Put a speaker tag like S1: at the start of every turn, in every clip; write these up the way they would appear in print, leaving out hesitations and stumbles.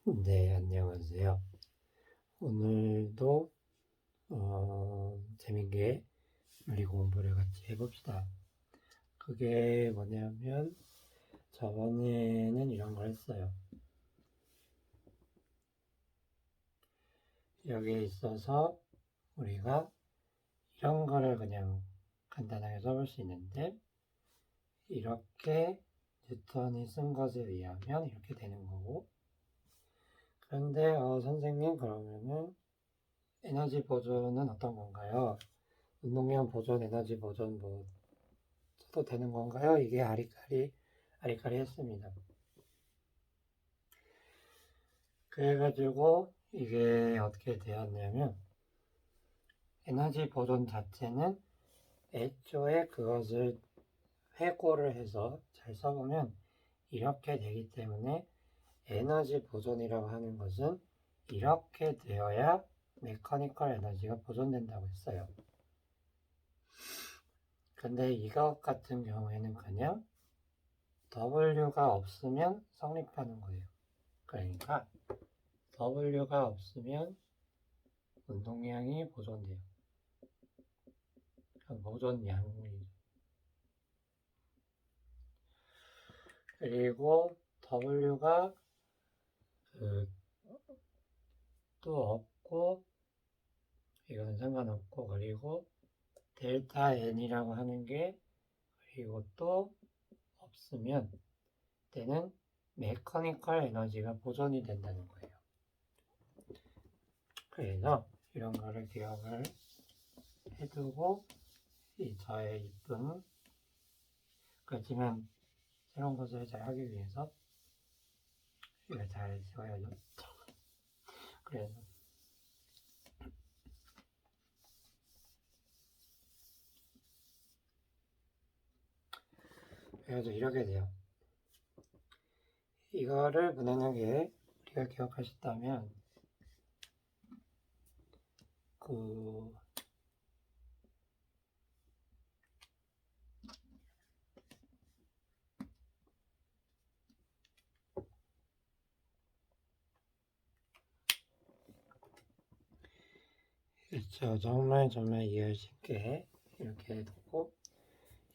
S1: 네, 안녕하세요. 오늘도 재밌게 물리 공부를 같이 해봅시다. 그게 뭐냐면 저번에는 이런 걸 했어요. 여기에 있어서 우리가 이런 거를 그냥 간단하게 써볼 수 있는데, 이렇게 뉴턴이 쓴 것에 의하면 이렇게 되는 거고, 그런데 선생님, 그러면은 에너지 보존은 어떤 건가요? 운동량 보존, 에너지 보존 뭐 써도 되는 건가요? 이게 아리까리 했습니다. 그래가지고 이게 어떻게 되었냐면, 에너지 보존 자체는 애초에 그것을 회고를 해서 잘 써보면 이렇게 되기 때문에, 에너지 보존이라고 하는 것은 이렇게 되어야 메커니컬 에너지가 보존된다고 했어요. 근데 이것 같은 경우에는 그냥 W가 없으면 성립하는 거예요. 그러니까 W가 없으면 운동량이 보존돼요. 보존량이죠. 그리고 W가 또 없고, 이건 상관없고, 그리고 델타 N이라고 하는 게 그리고 또 없으면 때는 메커니컬 에너지가 보존이 된다는 거예요. 그래서 이런 거를 기억을 해두고, 이 저의 이쁜, 그렇지만 새로운 것을 잘 하기 위해서 이걸 잘 지어야죠. 그래서 이렇게 돼요. 이거를 무난하게 우리가 기억하셨다면, 그 그렇죠. 정말 이해할 수 있게 이렇게 놓고,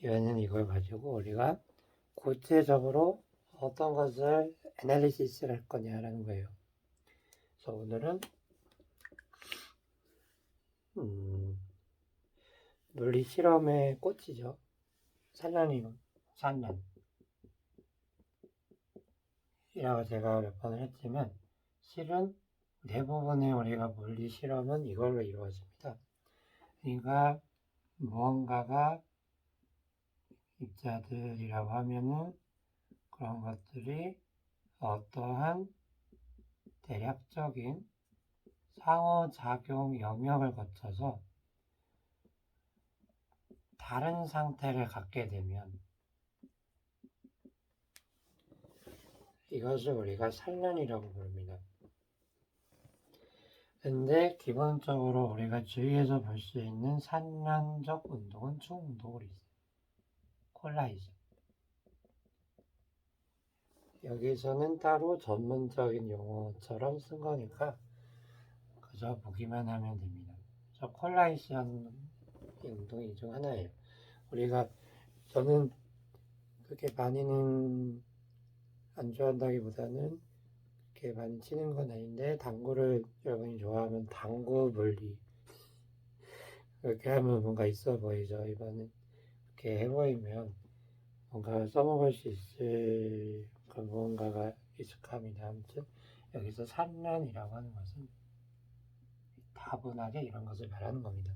S1: 얘는 이걸 가지고 우리가 구체적으로 어떤 것을 애널리시스를 할 거냐라는 거예요. 그래서 오늘은 물리 실험의 꽃이죠. 산란이라고 제가 몇 번을 했지만, 실은 대부분의 우리가 물리 실험은 이걸로 이루어집니다. 그러니까 무언가가 입자들이라고 하면은 그런 것들이 어떠한 대략적인 상호작용 영역을 거쳐서 다른 상태를 갖게 되면, 이것을 우리가 산란이라고 부릅니다. 근데 기본적으로 우리가 주위에서 볼 수 있는 산란적 운동은 충운동으로 있어요. 콜라이저. 여기서는 따로 전문적인 용어처럼 쓴 거니까 그저 보기만 하면 됩니다. 저 콜라이션 운동이 중 하나예요. 저는 그렇게 많이는 안 좋아한다기보다는 그렇게 많이 치는 건 아닌데, 당구를 여러분이 좋아하면 당구 물리 그렇게 하면 뭔가 있어 보이죠. 이번엔 이렇게 해보이면 뭔가 써먹을 수 있을 그런 무언가가 익숙합니다. 아무튼 여기서 산란이라고 하는 것은 다분하게 이런 것을 말하는 겁니다.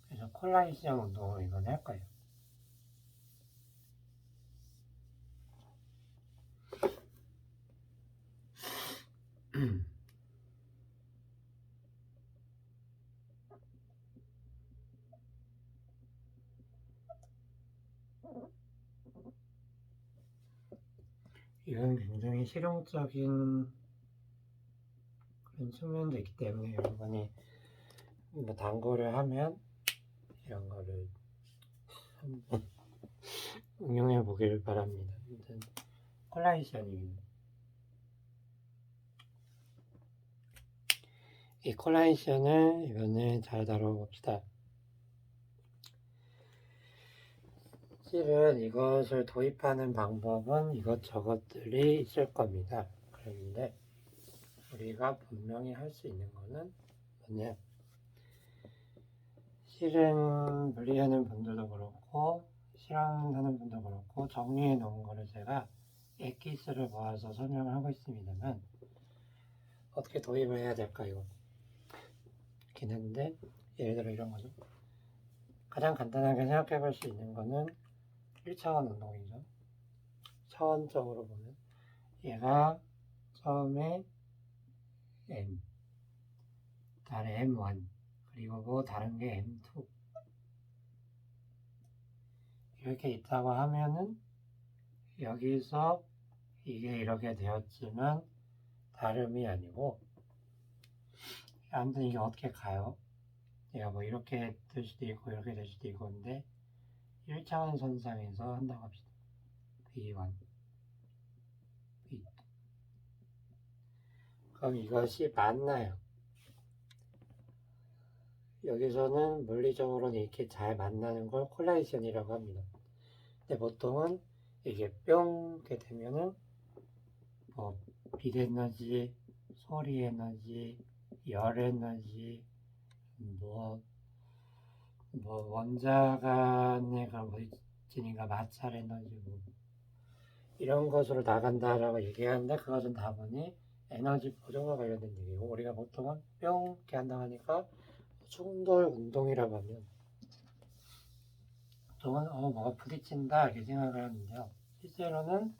S1: 그래서 콜라이션 운동을 이번에 할 거예요. 이건 굉장히 실용적인 그런 측면도 있기 때문에 여러분이 뭐 당구를 하면 이런 거를 한번 응용해 보길 바랍니다. 콜라이션입니다. 이 콜라이션을 이번에 잘 다뤄봅시다. 실은 이것을 도입하는 방법은 이것저것들이 있을 겁니다. 그런데 우리가 분명히 할 수 있는 거는 뭐냐, 실은 분리하는 분들도 그렇고 실험하는 분도 그렇고 정리해 놓은 거를 제가 엑기스를 모아서 설명을 하고 있습니다만 어떻게 도입을 해야 될까요? 있긴 한데 예를 들어 이런 거죠. 가장 간단하게 생각해 볼 수 있는 거는 1차원 운동이죠. 차원적으로 보면 얘가 처음에 M, 다른 M1, 그리고 뭐 다른 게 M2 이렇게 있다고 하면은 여기서 이게 이렇게 되었지만 다름이 아니고 아무튼 이게 어떻게 가요? 얘가 뭐 이렇게 될 수도 있고 이렇게 될 수도 있고 근데 1차원 선상에서 한다고 합시다. B1, B2 그럼 이것이 맞나요? 여기서는 물리적으로는 이렇게 잘 만나는 걸 콜라이션이라고 합니다. 근데 보통은 이게 뿅 이렇게 되면은 뭐 빛 에너지, 소리 에너지, 열 에너지, 뭐 원자 간의 그런 부딪히니까 마찰 에너지 뭐 이런 것으로 나간다라고 얘기하는데 그것은 다분히 에너지 보존과 관련된 얘기고 우리가 보통은 뿅 이렇게 한다고 하니까 충돌 운동이라고 하면 보통은 뭐가 부딪힌다 이렇게 생각을 하는데요. 실제로는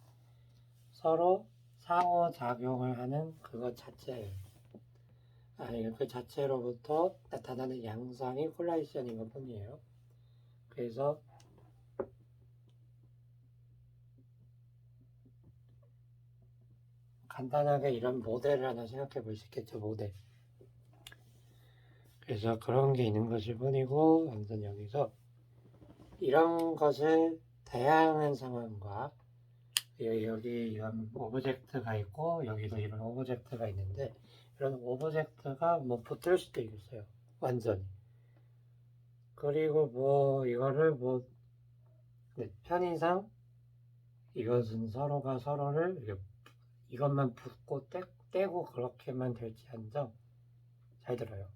S1: 서로 상호작용을 하는 그것 자체예요. 아니 그 자체로부터 나타나는 양상이 콜라이션인 것 뿐이에요. 그래서 간단하게 이런 모델을 하나 생각해 볼 수 있겠죠. 모델. 그래서 그런 게 있는 것일 뿐이고 아무튼 여기서 이런 것을 다양한 상황과 여기 이런 오브젝트가 있고 여기도 이런 오브젝트가 있는데 이런 오브젝트가 뭐 붙을 수도 있어요. 완전히. 그리고 뭐 이거를 뭐 편의상 이것은 서로가 서로를 이것만 붙고 떼고 그렇게만 될지언정 잘 들어요.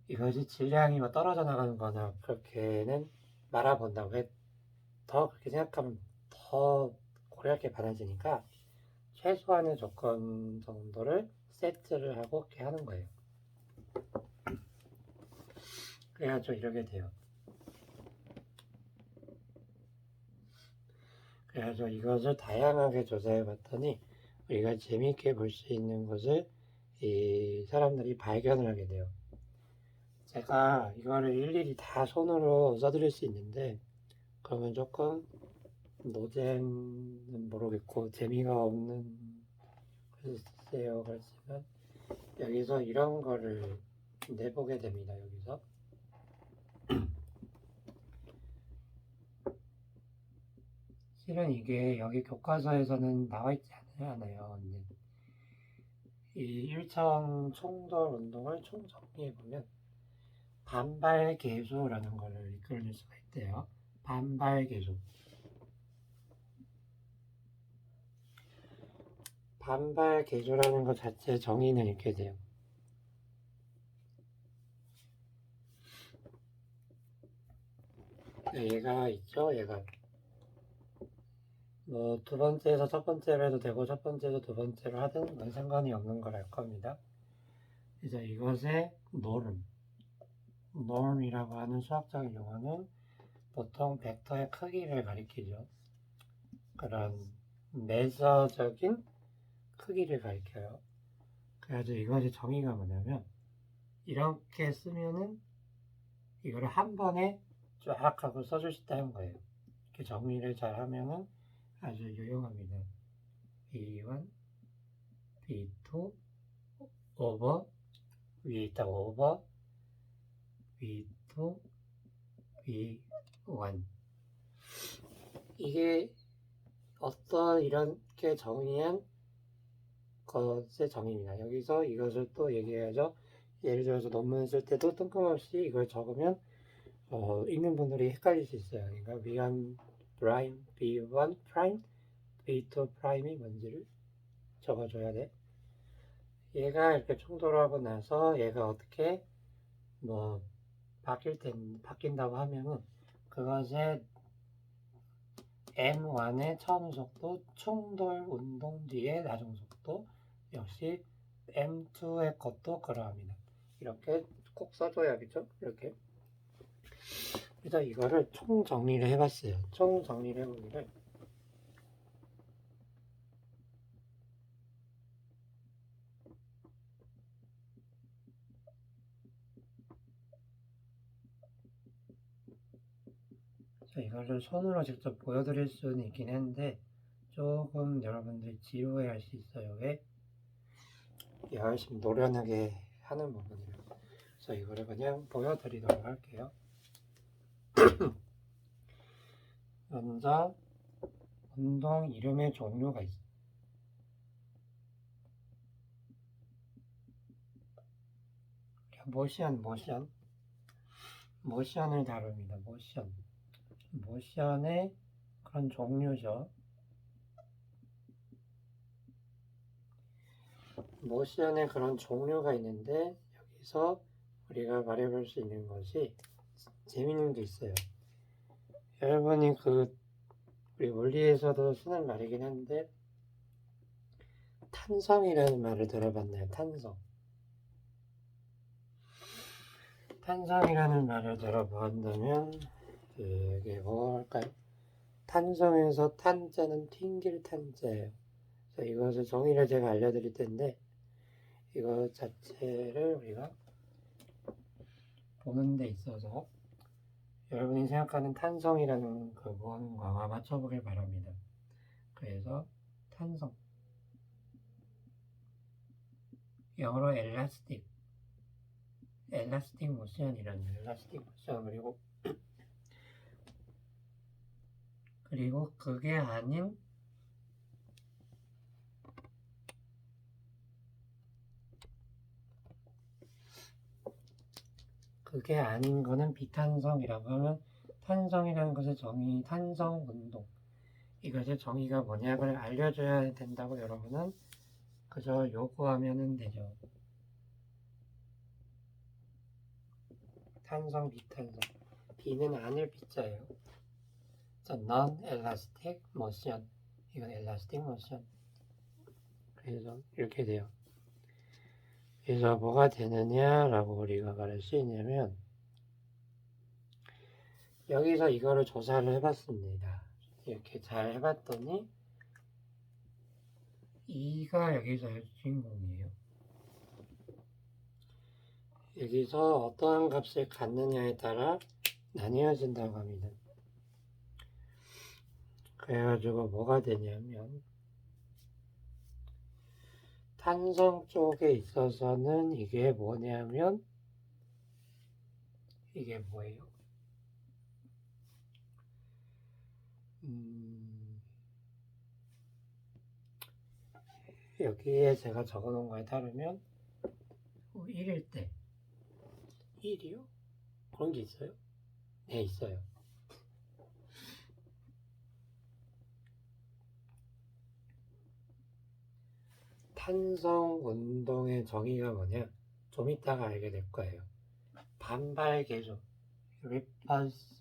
S1: 이것이 질량이 뭐 떨어져 나가는 거나 그렇게는 말아본다고 더 그렇게 생각하면 더 고려할 게 많아지니까 최소한의 조건 정도를 세트를 하고 이렇게 하는 거예요. 그래가지고 이렇게 돼요. 그래서 이것을 다양하게 조사해 봤더니 우리가 재미있게 볼 수 있는 것을 이 사람들이 발견을 하게 돼요. 제가 이거를 일일이 다 손으로 써드릴 수 있는데 그러면 조금 노잼은 모르겠고 재미가 없는 글쎄요. 그렇지만 여기서 이런 거를 내보게 됩니다. 여기서 실은 이게 여기 교과서에서는 나와 있지 않아요. 근데 이 1차원 총돌 운동을 총정리해보면 반발 계수라는 것을 이끌어낼 수가 있대요. 반발 계수. 반발 계수라는 것 자체 정의는 이렇게 돼요. 얘가 있죠. 얘가 뭐 두 번째에서 첫 번째로 해도 되고 첫 번째에서 두 번째로 하든 그건 상관이 없는 걸 알 겁니다. 이제 이것의 norm이라고 하는 수학적인 용어는 보통 벡터의 크기를 가리키죠. 그런 매서적인 크기를 가리켜요. 그래서 이것의 정의가 뭐냐면 이렇게 쓰면은 이거를 한 번에 쫙 하고 써줄 수 있다는 거예요. 이렇게 정리를 잘 하면은 아주 유용합니다. B1, B2, 오버, 위에 있다 오버, B2, B1. 이게 어떤 이렇게 정의한 것의 정의입니다. 여기서 이것을 또 얘기해야죠. 예를 들어서 논문 쓸 때도 뜬금없이 이걸 적으면 읽는 분들이 헷갈릴 수 있어요. 그러니까 V1 프라임, V1 프라임, V2 프라임이 뭔지를 적어줘야 돼. 얘가 이렇게 충돌하고 나서 얘가 어떻게 뭐 바뀐다고 하면은 그것의 M1의 처음 속도 충돌 운동 뒤의 나중 속도 역시 M2의 것도 그러합니다. 이렇게 꼭 써줘야겠죠? 이렇게. 그래서 이거를 총 정리를 해봤어요. 총 정리를 해보기를 이거를 손으로 직접 보여드릴 수는 있긴 한데 조금 여러분들이 지루해할 수 있어요. 왜? 열심히 노련하게 하는 부분이에요. 그래서 이거를 그냥 보여드리도록 할게요. 먼저 운동 이름의 종류가 있어요. 모션을 다룹니다. 모션의 그런 종류죠. 모션의 그런 종류가 있는데 여기서 우리가 말해볼 수 있는 것이 재밌는 게 있어요. 여러분이 우리 원리에서도 쓰는 말이긴 한데 탄성이라는 말을 들어봤나요? 탄성이라는 말을 들어본다면 이게 뭘까요? 탄성에서 탄자는 튕길 탄자예요. 그래서 이것을 정의를 제가 알려드릴 텐데 이거 자체를 우리가 보는 데 있어서 여러분이 생각하는 탄성이라는 그 무언가와 맞춰보길 바랍니다. 그래서 탄성, 영어로 엘라스틱 모션이라는 엘라스틱 모션 그리고 그게 아닌 거는 비탄성이라고 하면 탄성이라는 것의 정의, 탄성 운동 이것의 정의가 뭐냐를 알려줘야 된다고 여러분은 그저 요구하면 되죠. 탄성, 비탄성. B는 아닐 B자예요. non-elastic motion. 이건 elastic motion. 그래서 이렇게 돼요. 그래서 뭐가 되느냐라고 우리가 말할 수 있냐면 여기서 이거를 조사를 해봤습니다. 이렇게 잘 해봤더니 E가 여기서 주인공이에요. 여기서 어떠한 값을 갖느냐에 따라 나뉘어진다고 합니다. 그래가지고 뭐가 되냐면 탄성 쪽에 있어서는 이게 뭐냐면 이게 뭐예요? 여기에 제가 적어놓은 거에 따르면 1일 때 1이요? 그런 게 있어요? 네, 있어요. 탄성 운동의 정의가 뭐냐? 좀 이따가 알게 될 거예요. 반발 계속 repulsion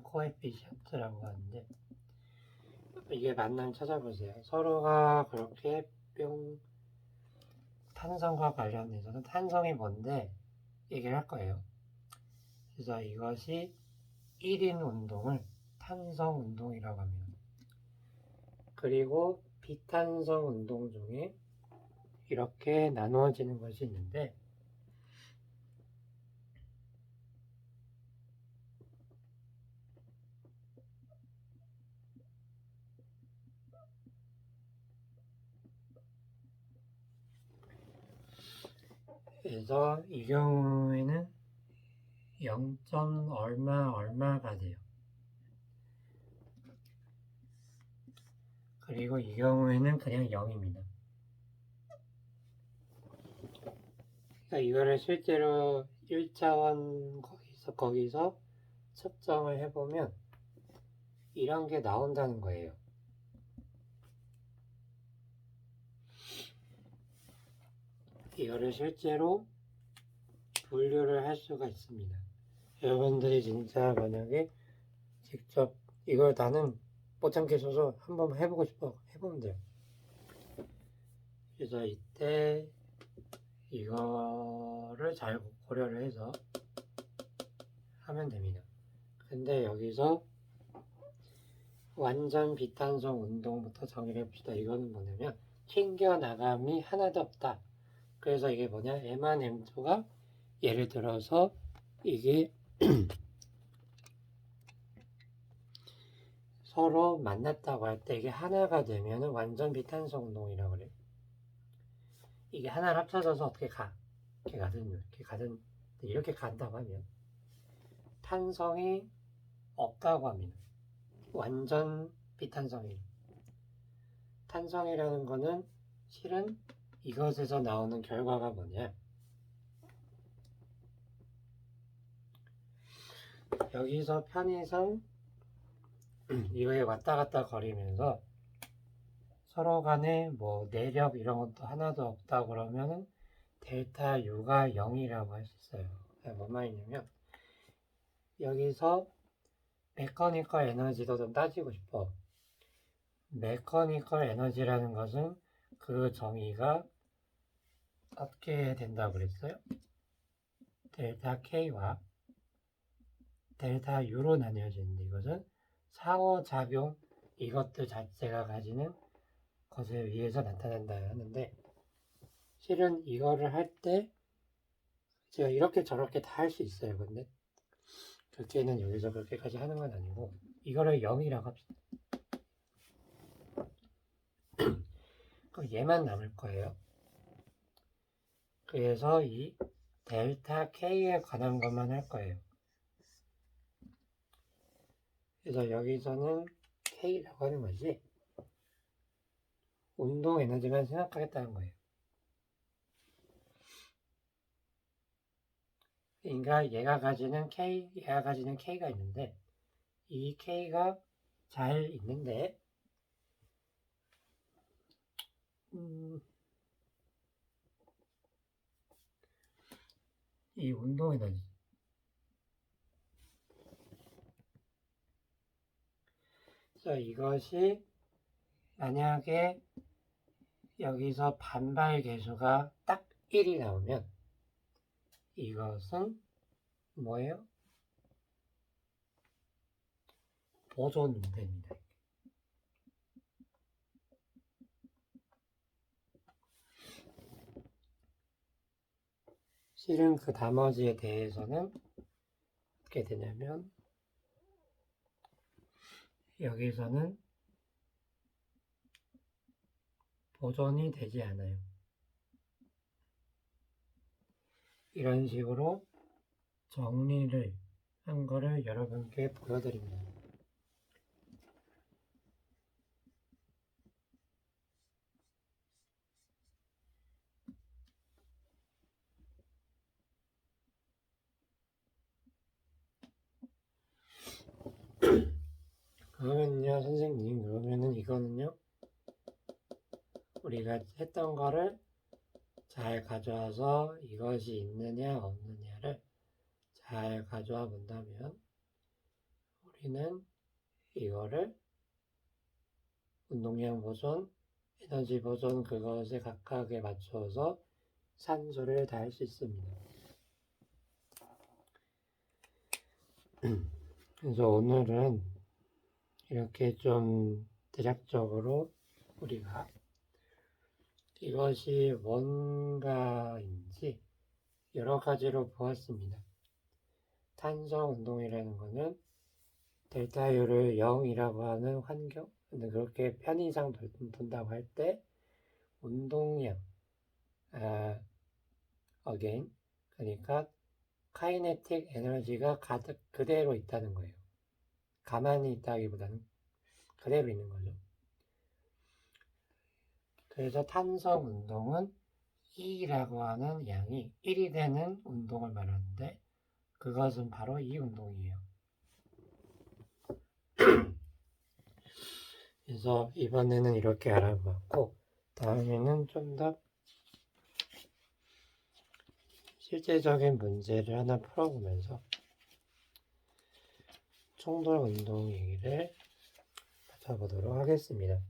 S1: coefficient라고 하는데 이게 맞나 찾아보세요. 서로가 그렇게 탄성과 관련해서는 탄성이 뭔데 얘기를 할 거예요. 그래서 이것이 1인 운동을 탄성 운동이라고 합니다. 그리고 비탄성 운동 중에 이렇게 나누어지는 것이 있는데 그래서 이 경우에는 0. 얼마가 돼요. 그리고 이 경우에는 그냥 0입니다. 그러니까 이거를 실제로 1차원 거기서 측정을 해보면 이런 게 나온다는 거예요. 이거를 실제로 분류를 할 수가 있습니다. 여러분들이 진짜 만약에 직접 이걸 나는 못 참겠어서 한번 해보고 싶어 해보면 돼요. 그래서 이때 이거를 잘 고려를 해서 하면 됩니다. 근데 여기서 완전 비탄성 운동부터 정의를 해봅시다. 이거는 뭐냐면 튕겨나감이 하나도 없다. 그래서 이게 뭐냐, M한 M2가 예를 들어서 이게 서로 만났다고 할 때 이게 하나가 되면 완전 비탄성 운동이라고 그래요. 이게 하나를 합쳐져서 어떻게 가? 이렇게 간다고 하면 탄성이 없다고 합니다. 완전 비탄성이에요. 탄성이라는 거는 실은 이것에서 나오는 결과가 뭐냐, 여기서 편의상 이거에 왔다 갔다 거리면서 서로 간에 뭐 내력 이런 것도 하나도 없다 그러면은 델타 U가 0이라고 할 수 있어요. 뭔 말이냐면 여기서 메커니컬 에너지도 좀 따지고 싶어. 메커니컬 에너지라는 것은 그 정의가 어떻게 된다고 그랬어요? 델타 K와 델타 U로 나뉘어지는데 이것은 상호작용 이것들 자체가 가지는 것에 의해서 나타난다 하는데, 실은 이거를 할 때 제가 이렇게 저렇게 다 할 수 있어요. 근데 그렇게는 여기서 그렇게까지 하는 건 아니고 이거를 0이라고 합시다. 그럼 얘만 남을 거예요. 그래서 이 델타 K에 관한 것만 할 거예요. 그래서 여기서는 K라고 하는 것이 운동 에너지만 생각하겠다는 거예요. 그러니까 얘가 가지는 K가 있는데 이 K가 잘 있는데 이 운동 에너지, 그래서 이것이 만약에 여기서 반발 계수가 딱 1이 나오면 이것은 뭐예요? 보존 문제입니다. 실은 그 나머지에 대해서는 어떻게 되냐면 여기서는 보존이 되지 않아요. 이런 식으로 정리를 한 거를 여러분께 보여드립니다. 그러면요, 선생님, 그러면은 이거는요, 우리가 했던 거를 잘 가져와서 이것이 있느냐 없느냐를 잘 가져와 본다면 우리는 이거를 운동량 보존, 에너지 보존 그것에 각각에 맞춰서 산수를 다 할 수 있습니다. 그래서 오늘은 이렇게 좀 대략적으로 우리가 이것이 뭔가인지 여러 가지로 보았습니다. 탄성 운동이라는 것은 델타유를 0이라고 하는 환경, 근데 그렇게 편의상 돈다고 할 때 운동량, again, 그러니까 카이네틱 에너지가 가득 그대로 있다는 거예요. 가만히 있다기보다는 그대로 있는 거죠. 그래서 탄성 운동은 E라고 하는 양이 1이 되는 운동을 말하는데 그것은 바로 이 운동이에요. 그래서 이번에는 이렇게 알아봤고 다음에는 좀 더 실제적인 문제를 하나 풀어보면서 충돌 운동 얘기를 맞춰보도록 하겠습니다.